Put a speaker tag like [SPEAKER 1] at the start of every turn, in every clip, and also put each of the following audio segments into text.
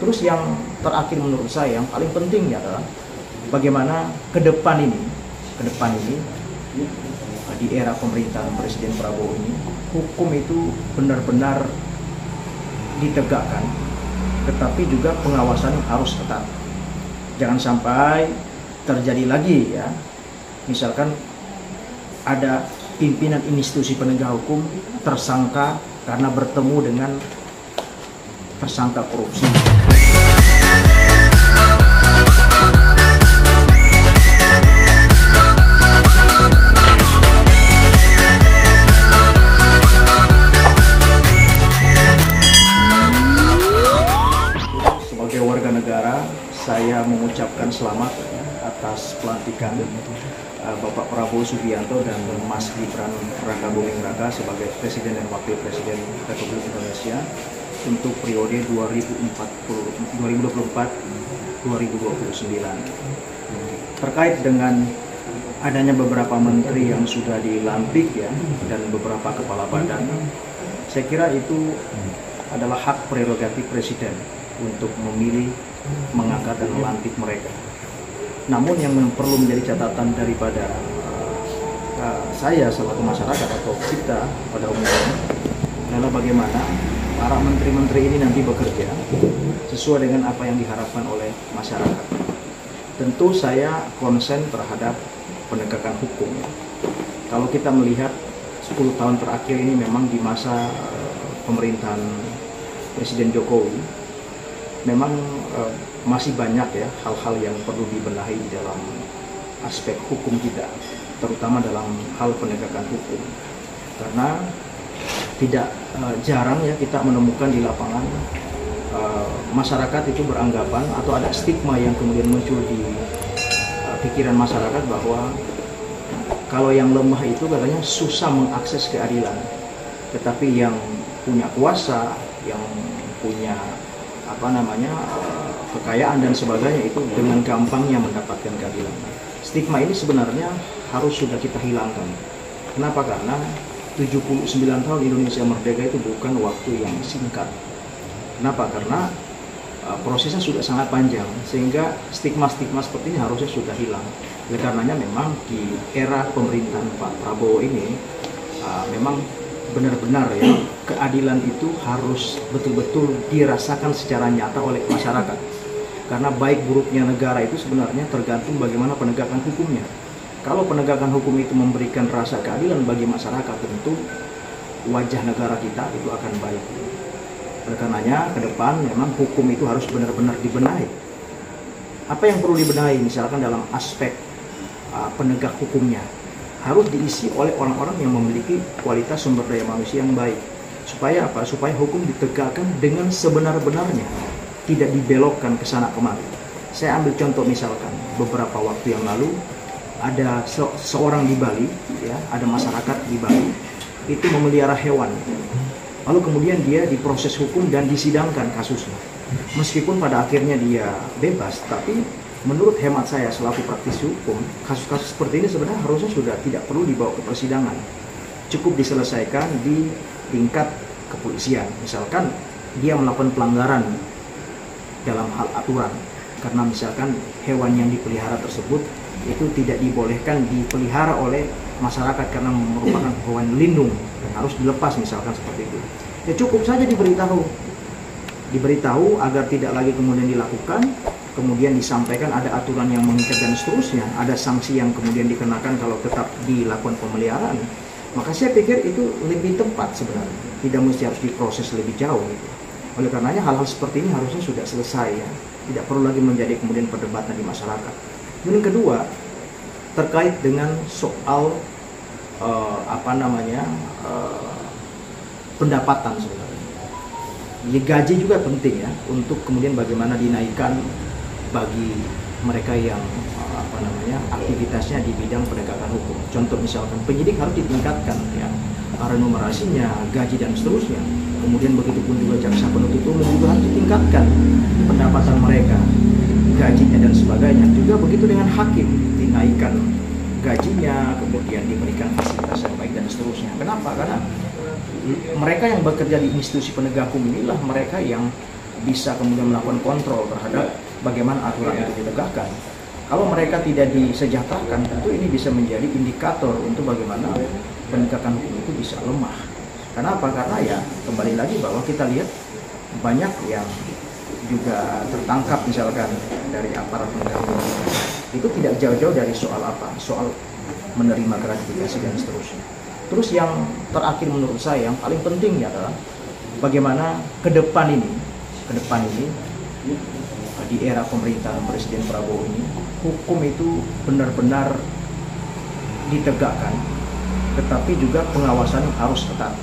[SPEAKER 1] Terus yang terakhir menurut saya yang paling pentingnya adalah bagaimana ke depan ini di era pemerintahan Presiden Prabowo ini, hukum itu benar-benar ditegakkan, tetapi juga pengawasan harus ketat. Jangan sampai terjadi lagi ya, misalkan ada pimpinan institusi penegak hukum tersangka karena bertemu dengan tersangka korupsi. Sebagai warga negara, saya mengucapkan selamat atas pelantikan Bapak Prabowo Subianto dan Mas Gibran Raka Buming Raka sebagai Presiden dan Wakil Presiden Republik Indonesia untuk periode 2024-2029. Terkait dengan adanya beberapa menteri yang sudah dilantik ya, dan beberapa kepala badan, saya kira itu adalah hak prerogatif Presiden untuk memilih, mengangkat dan melantik mereka. Namun yang perlu menjadi catatan daripada saya selaku masyarakat atau kita pada umumnya adalah bagaimana para menteri-menteri ini nanti bekerja sesuai dengan apa yang diharapkan oleh masyarakat. Tentu saya konsen terhadap penegakan hukum. Kalau kita melihat 10 tahun terakhir ini memang di masa pemerintahan Presiden Jokowi, memang masih banyak ya hal-hal yang perlu dibenahi di dalam aspek hukum kita, terutama dalam hal penegakan hukum. Karena tidak jarang ya kita menemukan di lapangan masyarakat itu beranggapan atau ada stigma yang kemudian muncul di pikiran masyarakat bahwa kalau yang lemah itu katanya susah mengakses keadilan, tetapi yang punya kuasa, yang punya kekayaan dan sebagainya itu dengan gampangnya mendapatkan keadilan. Stigma ini sebenarnya harus sudah kita hilangkan. Kenapa? Karena 79 tahun Indonesia merdeka itu bukan waktu yang singkat. Kenapa? Karena prosesnya sudah sangat panjang, sehingga stigma-stigma seperti ini harusnya sudah hilang. Oleh karenanya memang di era pemerintahan Pak Prabowo ini memang benar-benar ya keadilan itu harus betul-betul dirasakan secara nyata oleh masyarakat. Karena baik buruknya negara itu sebenarnya tergantung bagaimana penegakan hukumnya. Kalau penegakan hukum itu memberikan rasa keadilan bagi masyarakat, tentu wajah negara kita itu akan baik. Oleh karenanya ke depan memang hukum itu harus benar-benar dibenahi. Apa yang perlu dibenahi misalkan dalam aspek penegak hukumnya? Harus diisi oleh orang-orang yang memiliki kualitas sumber daya manusia yang baik. Supaya apa? Supaya hukum ditegakkan dengan sebenar-benarnya, tidak dibelokkan ke sana kemari. Saya ambil contoh misalkan beberapa waktu yang lalu ada seorang di Bali, ya, ada masyarakat di Bali itu memelihara hewan. Lalu kemudian dia diproses hukum dan disidangkan kasusnya. Meskipun pada akhirnya dia bebas, tapi menurut hemat saya selaku praktisi hukum, kasus-kasus seperti ini sebenarnya harusnya sudah tidak perlu dibawa ke persidangan. Cukup diselesaikan di tingkat kepolisian. Misalkan dia melakukan pelanggaran dalam hal aturan, karena misalkan hewan yang dipelihara tersebut itu tidak dibolehkan dipelihara oleh masyarakat karena merupakan hewan lindung dan harus dilepas misalkan seperti itu. Ya cukup saja diberitahu agar tidak lagi kemudian dilakukan. Kemudian disampaikan ada aturan yang mengikat dan seterusnya, ada sanksi yang kemudian dikenakan kalau tetap dilakukan pemeliharaan, maka saya pikir itu lebih tepat sebenarnya, tidak mesti harus diproses lebih jauh gitu. Oleh karenanya hal-hal seperti ini harusnya sudah selesai ya, tidak perlu lagi menjadi kemudian perdebatan di masyarakat. Kemudian kedua, terkait dengan soal pendapatan sebenarnya. Ya, gaji juga penting ya, untuk kemudian bagaimana dinaikkan bagi mereka yang aktivitasnya di bidang penegakan hukum. Contoh misalkan penyidik harus ditingkatkan ya, remunerasinya, gaji dan seterusnya. Kemudian begitu pun juga jaksa penuntut umum juga harus ditingkatkan pendapatan mereka, gajinya dan sebagainya. Juga begitu dengan hakim, dinaikkan gajinya, kemudian diberikan fasilitas yang baik dan seterusnya. Kenapa? Karena mereka yang bekerja di institusi penegak hukum inilah mereka yang bisa kemudian melakukan kontrol terhadap bagaimana aturan itu ditegakkan. Kalau mereka tidak disejahterakan, tentu ini bisa menjadi indikator untuk bagaimana penegakan hukum itu bisa lemah. Kenapa? Karena ya kembali lagi bahwa kita lihat banyak yang juga tertangkap misalkan dari aparat penegak hukum itu tidak jauh-jauh dari soal apa? Soal menerima gratifikasi dan seterusnya. Terus yang terakhir menurut saya yang paling pentingnya adalah bagaimana ke depan ini di era pemerintahan Presiden Prabowo ini hukum itu benar-benar ditegakkan, tetapi juga pengawasan harus ketat.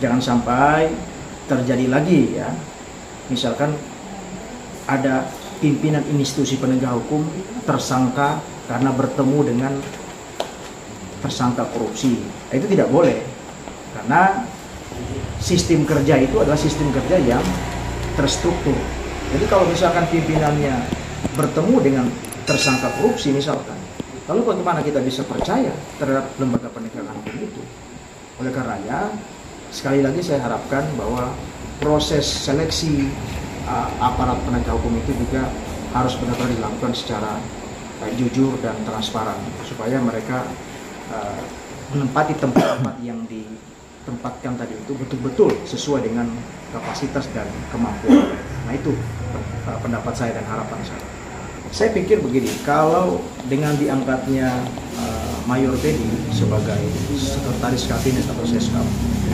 [SPEAKER 1] Jangan sampai terjadi lagi ya, misalkan ada pimpinan institusi penegak hukum tersangka karena bertemu dengan tersangka korupsi. Itu tidak boleh, karena sistem kerja itu adalah sistem kerja yang terstruktur. Jadi kalau misalkan pimpinannya bertemu dengan tersangka korupsi misalkan, lalu bagaimana kita bisa percaya terhadap lembaga penegakan hukum itu? Oleh karenanya, sekali lagi saya harapkan bahwa proses seleksi aparat penegak hukum itu juga harus benar-benar dilakukan secara jujur dan transparan, supaya mereka menempati tempat-tempat yang ditempatkan tadi itu betul-betul sesuai dengan kapasitas dan kemampuan. Nah itu pendapat saya dan harapan saya. Saya pikir begini, kalau dengan diangkatnya Mayor Teddy sebagai sekretaris kabinet atau seskap,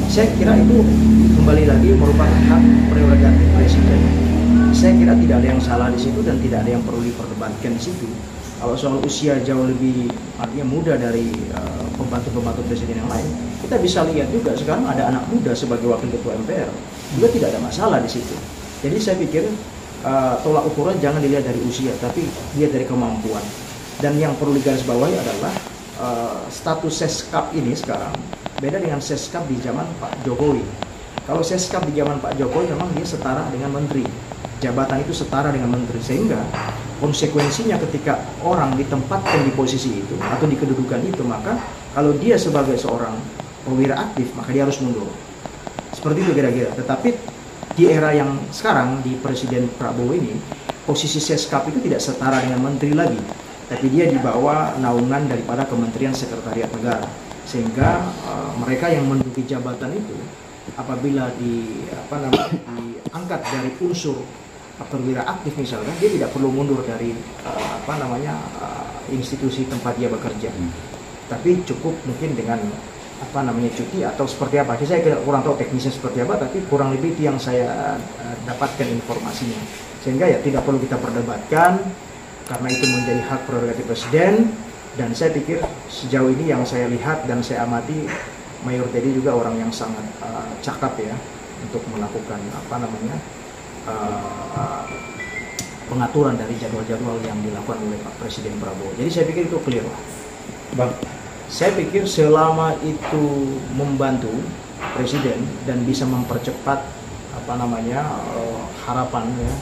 [SPEAKER 1] saya kira itu kembali lagi merupakan hak prerogatif presiden. Saya kira tidak ada yang salah di situ dan tidak ada yang perlu diperdebatkan di situ. Kalau soal usia jauh lebih artinya muda dari pembantu-pembantu presiden yang lain, kita bisa lihat juga sekarang ada anak muda sebagai wakil ketua MPR, juga tidak ada masalah di situ. Jadi saya pikir tolak ukurnya jangan dilihat dari usia, tapi dilihat dari kemampuan. Dan yang perlu digarisbawahi adalah status seskap ini sekarang beda dengan seskap di zaman Pak Jokowi. Kalau seskap di zaman Pak Jokowi memang dia setara dengan menteri, jabatan itu setara dengan menteri, sehingga konsekuensinya ketika orang ditempatkan di posisi itu atau di kedudukan itu, maka kalau dia sebagai seorang perwira aktif maka dia harus mundur. Seperti itu kira-kira. Tetapi di era yang sekarang di Presiden Prabowo ini, posisi seskap itu tidak setara dengan menteri lagi, tapi dia di bawah naungan daripada Kementerian Sekretariat Negara, sehingga mereka yang menduduki jabatan itu apabila diangkat dari unsur perwira aktif misalnya, dia tidak perlu mundur dari institusi tempat dia bekerja, tapi cukup mungkin dengan cuti atau seperti apa. Saya kurang tahu teknisnya seperti apa, tapi kurang lebih itu yang saya dapatkan informasinya, sehingga ya tidak perlu kita perdebatkan karena itu menjadi hak prerogatif presiden. Dan saya pikir sejauh ini yang saya lihat dan saya amati, Mayor Teddy juga orang yang sangat cakap ya untuk melakukan pengaturan dari jadwal-jadwal yang dilakukan oleh Pak Presiden Prabowo. Jadi saya pikir itu clear lah, Bang. Saya pikir selama itu membantu Presiden dan bisa mempercepat harapan ya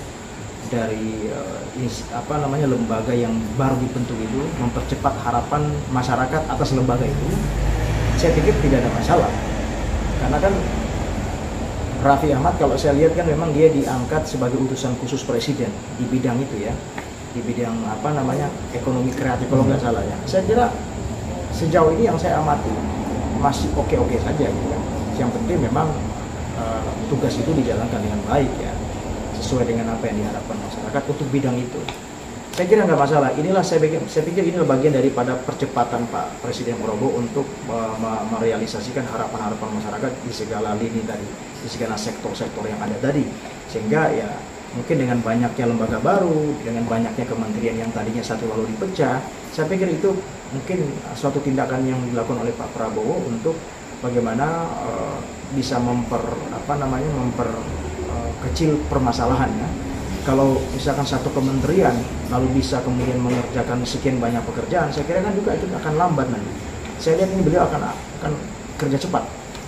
[SPEAKER 1] dari lembaga yang baru dibentuk itu, mempercepat harapan masyarakat atas lembaga itu, saya pikir tidak ada masalah. Karena kan Raffi Ahmad kalau saya lihat kan memang dia diangkat sebagai utusan khusus presiden di bidang itu ya, di bidang ekonomi kreatif kalau nggak salah ya. Saya kira sejauh ini yang saya amati masih oke-oke saja gitu kan. Yang penting memang tugas itu dijalankan dengan baik ya, sesuai dengan apa yang diharapkan masyarakat untuk bidang itu. Saya kira nggak masalah. Inilah saya pikir inilah bagian daripada percepatan Pak Presiden Prabowo untuk merealisasikan harapan-harapan masyarakat di segala lini tadi, di segala sektor-sektor yang ada tadi. Sehingga ya mungkin dengan banyaknya lembaga baru, dengan banyaknya kementerian yang tadinya satu lalu dipecah, saya pikir itu mungkin suatu tindakan yang dilakukan oleh Pak Prabowo untuk bagaimana bisa memperkecil permasalahannya. Kalau misalkan satu kementerian lalu bisa kemudian mengerjakan sekian banyak pekerjaan, saya kira kan juga itu akan lambat nanti. Saya lihat ini beliau akan kerja cepat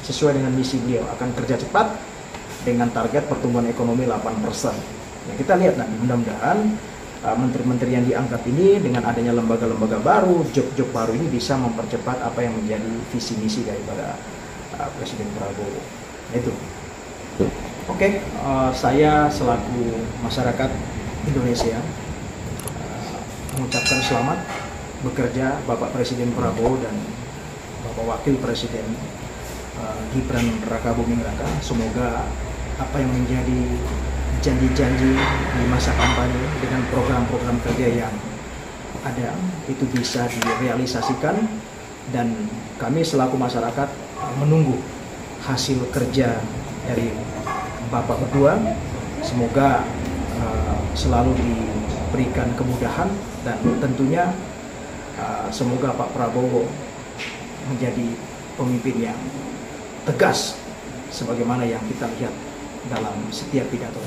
[SPEAKER 1] sesuai dengan misi beliau, akan kerja cepat dengan target pertumbuhan ekonomi 8%. Nah, kita lihat nanti mudah-mudahan menteri-menteri yang diangkat ini dengan adanya lembaga-lembaga baru, job-job baru ini bisa mempercepat apa yang menjadi visi misi daripada Presiden Prabowo. Itu. Oke, saya selaku masyarakat Indonesia mengucapkan selamat bekerja Bapak Presiden Prabowo dan Bapak Wakil Presiden Gibran Rakabuming Raka. Semoga apa yang menjadi janji-janji di masa kampanye dengan program-program kerja yang ada itu bisa direalisasikan, dan kami selaku masyarakat menunggu hasil kerja dari Bapak berdua. Semoga selalu diberikan kemudahan, dan tentunya semoga Pak Prabowo menjadi pemimpin yang tegas sebagaimana yang kita lihat dalam setiap pidato.